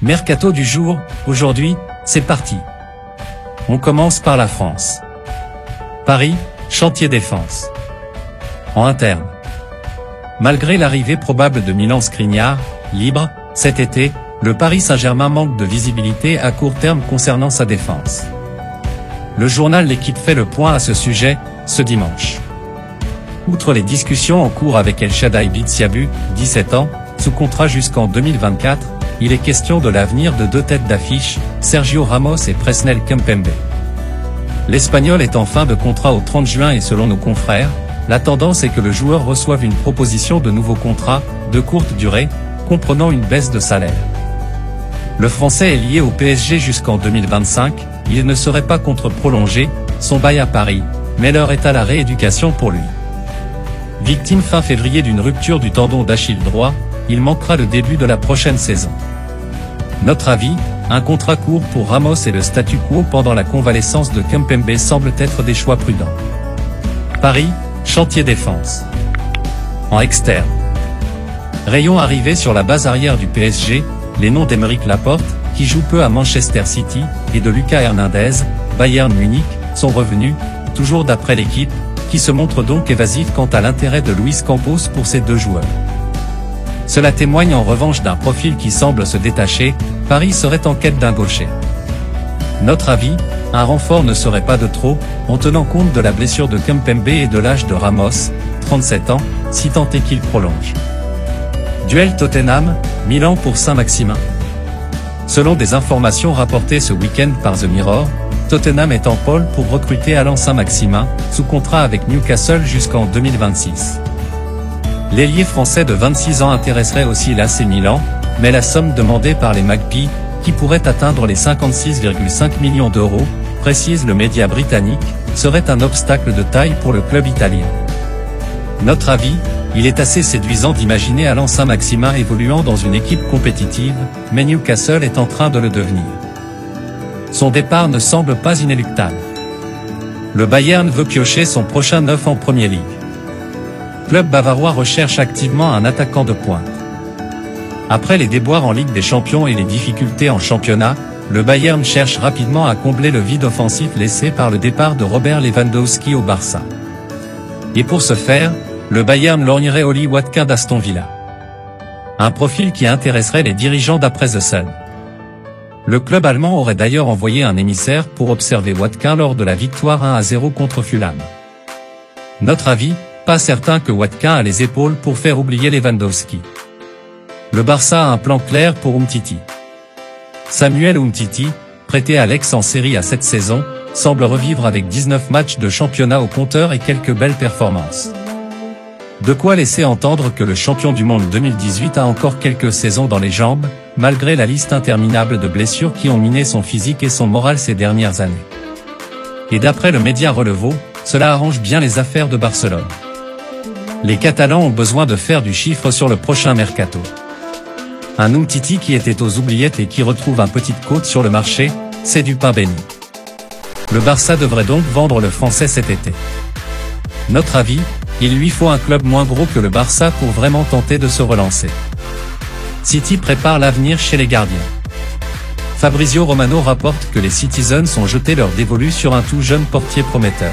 Mercato du jour, aujourd'hui, c'est parti. On commence par la France. Paris, chantier défense. En interne. Malgré l'arrivée probable de Milan Skriniar, libre, cet été, le Paris Saint-Germain manque de visibilité à court terme concernant sa défense. Le journal L'Équipe fait le point à ce sujet, ce dimanche. Outre les discussions en cours avec El Shaddai Bitshiabu, 17 ans, sous contrat jusqu'en 2024, il est question de l'avenir de deux têtes d'affiche, Sergio Ramos et Presnel Kimpembe. L'Espagnol est en fin de contrat au 30 juin et selon nos confrères, la tendance est que le joueur reçoive une proposition de nouveau contrat, de courte durée, comprenant une baisse de salaire. Le Français est lié au PSG jusqu'en 2025, il ne serait pas contre prolonger son bail à Paris, mais l'heure est à la rééducation pour lui. Victime fin février d'une rupture du tendon d'Achille droit, il manquera le début de la prochaine saison. Notre avis, un contrat court pour Ramos et le statu quo pendant la convalescence de Kimpembe semblent être des choix prudents. Paris, chantier défense. En externe. Rayon arrivé sur la base arrière du PSG, les noms d'Aymeric Laporte, qui joue peu à Manchester City, et de Lucas Hernandez, Bayern Munich, sont revenus, toujours d'après l'équipe, qui se montre donc évasif quant à l'intérêt de Luis Campos pour ces deux joueurs. Cela témoigne en revanche d'un profil qui semble se détacher, Paris serait en quête d'un gaucher. Notre avis, un renfort ne serait pas de trop, en tenant compte de la blessure de Kimpembe et de l'âge de Ramos, 37 ans, si tant est qu'il prolonge. Duel Tottenham, Milan pour Saint-Maximin. Selon des informations rapportées ce week-end par The Mirror, Tottenham est en pôle pour recruter Allan Saint-Maximin, sous contrat avec Newcastle jusqu'en 2026. L'ailier français de 26 ans intéresserait aussi l'AC Milan, mais la somme demandée par les Magpies, qui pourrait atteindre les 56,5 millions d'euros, précise le média britannique, serait un obstacle de taille pour le club italien. Notre avis, il est assez séduisant d'imaginer Allan Saint-Maximin évoluant dans une équipe compétitive, mais Newcastle est en train de le devenir. Son départ ne semble pas inéluctable. Le Bayern veut piocher son prochain neuf en Premier League. Club bavarois recherche activement un attaquant de pointe. Après les déboires en Ligue des Champions et les difficultés en championnat, le Bayern cherche rapidement à combler le vide offensif laissé par le départ de Robert Lewandowski au Barça. Et pour ce faire, le Bayern lorgnerait Oli Watkins d'Aston Villa. Un profil qui intéresserait les dirigeants d'après The Sun. Le club allemand aurait d'ailleurs envoyé un émissaire pour observer Watkins lors de la victoire 1-0 contre Fulham. Notre avis, pas certain que Watkins a les épaules pour faire oublier Lewandowski. Le Barça a un plan clair pour Umtiti. Samuel Umtiti, prêté à l'Aix en série à cette saison, semble revivre avec 19 matchs de championnat au compteur et quelques belles performances. De quoi laisser entendre que le champion du monde 2018 a encore quelques saisons dans les jambes, malgré la liste interminable de blessures qui ont miné son physique et son moral ces dernières années. Et d'après le média Relevo, cela arrange bien les affaires de Barcelone. Les Catalans ont besoin de faire du chiffre sur le prochain mercato. Un Umtiti qui était aux oubliettes et qui retrouve un petite côte sur le marché, c'est du pain béni. Le Barça devrait donc vendre le Français cet été. Notre avis, il lui faut un club moins gros que le Barça pour vraiment tenter de se relancer. City prépare l'avenir chez les gardiens. Fabrizio Romano rapporte que les Citizens ont jeté leur dévolu sur un tout jeune portier prometteur.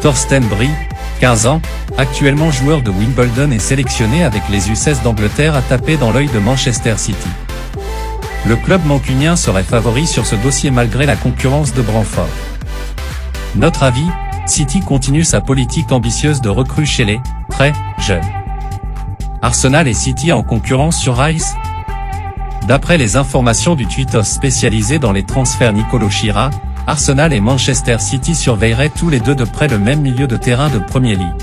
Thorsten Brie, 15 ans, actuellement joueur de Wimbledon et sélectionné avec les U16 d'Angleterre, a tapé dans l'œil de Manchester City. Le club mancunien serait favori sur ce dossier malgré la concurrence de Brentford. Notre avis, City continue sa politique ambitieuse de recrues chez les très jeunes. Arsenal et City en concurrence sur Rice. D'après les informations du Tweetos spécialisé dans les transferts Nicolo Chira, Arsenal et Manchester City surveilleraient tous les deux de près le même milieu de terrain de Premier League.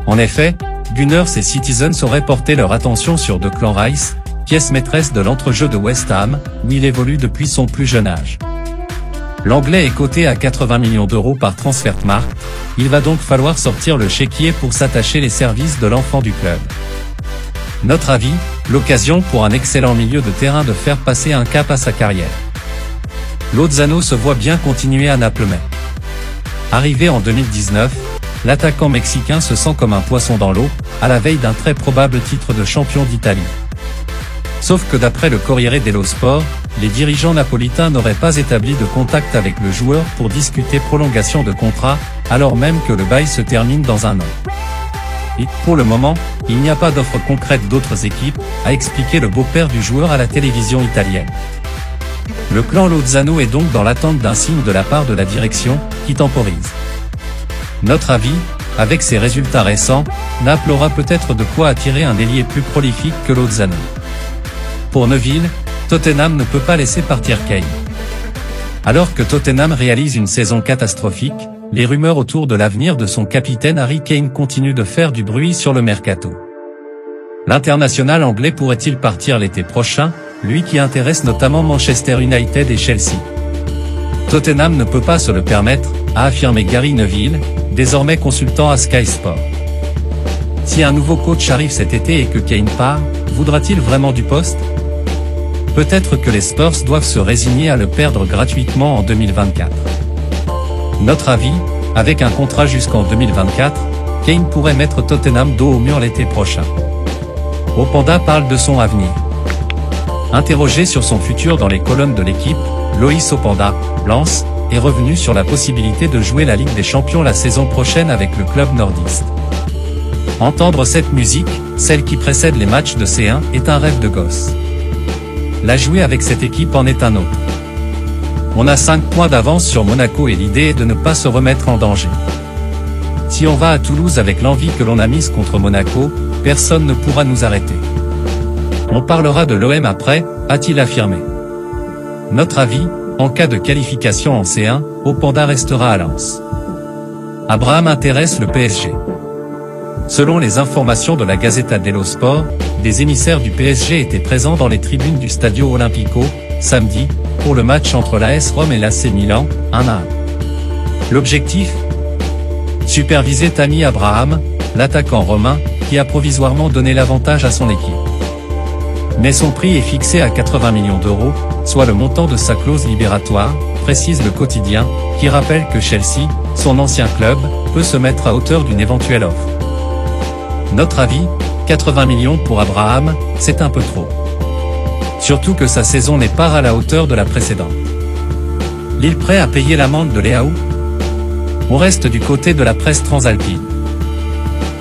En effet, Gunners et Citizens auraient porté leur attention sur Declan Rice, pièce maîtresse de l'entrejeu de West Ham, où il évolue depuis son plus jeune âge. L'Anglais est coté à 80 millions d'euros par Transfermarkt, il va donc falloir sortir le chéquier pour s'attacher les services de l'enfant du club. Notre avis, l'occasion pour un excellent milieu de terrain de faire passer un cap à sa carrière. Lozano se voit bien continuer à Naples-Mai. Arrivé en 2019, l'attaquant mexicain se sent comme un poisson dans l'eau, à la veille d'un très probable titre de champion d'Italie. Sauf que d'après le Corriere dello Sport, les dirigeants napolitains n'auraient pas établi de contact avec le joueur pour discuter prolongation de contrat, alors même que le bail se termine dans un an. Et, pour le moment, il n'y a pas d'offre concrète d'autres équipes, a expliqué le beau-père du joueur à la télévision italienne. Le clan Lozano est donc dans l'attente d'un signe de la part de la direction, qui temporise. Notre avis, avec ses résultats récents, Naples aura peut-être de quoi attirer un ailier plus prolifique que Lozano. Pour Neville, Tottenham ne peut pas laisser partir Kane. Alors que Tottenham réalise une saison catastrophique, les rumeurs autour de l'avenir de son capitaine Harry Kane continuent de faire du bruit sur le mercato. L'international anglais pourrait-il partir l'été prochain, lui qui intéresse notamment Manchester United et Chelsea? Tottenham ne peut pas se le permettre, a affirmé Gary Neville, désormais consultant à Sky Sport. Si un nouveau coach arrive cet été et que Kane part, voudra-t-il vraiment du poste? Peut-être que les Spurs doivent se résigner à le perdre gratuitement en 2024. Notre avis, avec un contrat jusqu'en 2024, Kane pourrait mettre Tottenham dos au mur l'été prochain. Opanda parle de son avenir. Interrogé sur son futur dans les colonnes de l'équipe, Loïs Opanda, Lens, est revenu sur la possibilité de jouer la Ligue des Champions la saison prochaine avec le club nordiste. Entendre cette musique, celle qui précède les matchs de C1, est un rêve de gosse. La jouer avec cette équipe en est un autre. On a 5 points d'avance sur Monaco et l'idée est de ne pas se remettre en danger. Si on va à Toulouse avec l'envie que l'on a mise contre Monaco, personne ne pourra nous arrêter. On parlera de l'OM après, a-t-il affirmé. Notre avis, en cas de qualification en C1, Opanda restera à Lens. Abraham intéresse le PSG. Selon les informations de la Gazzetta dello Sport, des émissaires du PSG étaient présents dans les tribunes du Stadio Olimpico, samedi, pour le match entre l'AS Rome et l'AC Milan, 1-1. L'objectif? Superviser Tammy Abraham, l'attaquant romain, qui a provisoirement donné l'avantage à son équipe. Mais son prix est fixé à 80 millions d'euros, soit le montant de sa clause libératoire, précise le quotidien, qui rappelle que Chelsea, son ancien club, peut se mettre à hauteur d'une éventuelle offre. Notre avis, 80 millions pour Abraham, c'est un peu trop. Surtout que sa saison n'est pas à la hauteur de la précédente. Lille prêt à payer l'amende de Leao? On reste du côté de la presse transalpine.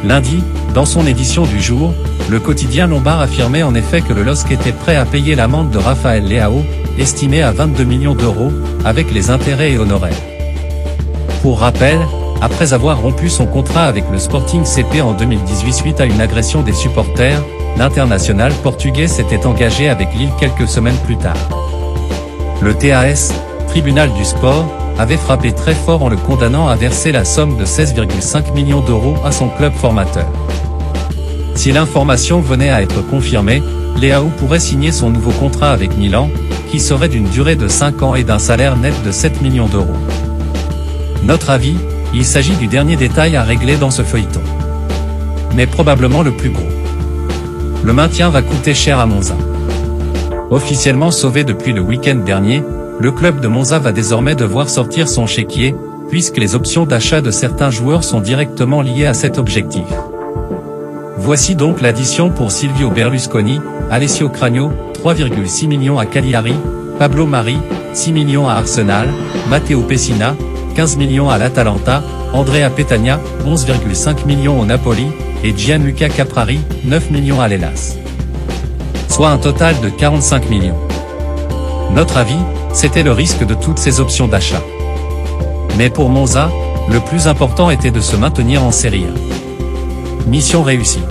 Lundi, dans son édition du jour, le quotidien lombard affirmait en effet que le LOSC était prêt à payer l'amende de Raphaël Leao, estimée à 22 millions d'euros, avec les intérêts et honoraires. Pour rappel, après avoir rompu son contrat avec le Sporting CP en 2018 suite à une agression des supporters, l'international portugais s'était engagé avec Lille quelques semaines plus tard. Le TAS, tribunal du sport, avait frappé très fort en le condamnant à verser la somme de 16,5 millions d'euros à son club formateur. Si l'information venait à être confirmée, Leao pourrait signer son nouveau contrat avec Milan, qui serait d'une durée de 5 ans et d'un salaire net de 7 millions d'euros. Notre avis, il s'agit du dernier détail à régler dans ce feuilleton. Mais probablement le plus gros. Le maintien va coûter cher à Monza. Officiellement sauvé depuis le week-end dernier, le club de Monza va désormais devoir sortir son chéquier, puisque les options d'achat de certains joueurs sont directement liées à cet objectif. Voici donc l'addition pour Silvio Berlusconi, Alessio Cragno, 3,6 millions à Cagliari, Pablo Mari, 6 millions à Arsenal, Matteo Pessina, 15 millions à l'Atalanta, Andrea Petagna, 11,5 millions au Napoli, et Gianluca Caprari, 9 millions à l'Hellas. Soit un total de 45 millions. Notre avis, c'était le risque de toutes ces options d'achat. Mais pour Monza, le plus important était de se maintenir en Serie A. Mission réussie.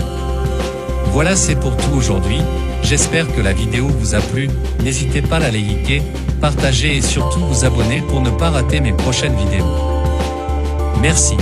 Voilà, c'est pour tout aujourd'hui, j'espère que la vidéo vous a plu, n'hésitez pas à la liker, partager et surtout vous abonner pour ne pas rater mes prochaines vidéos. Merci.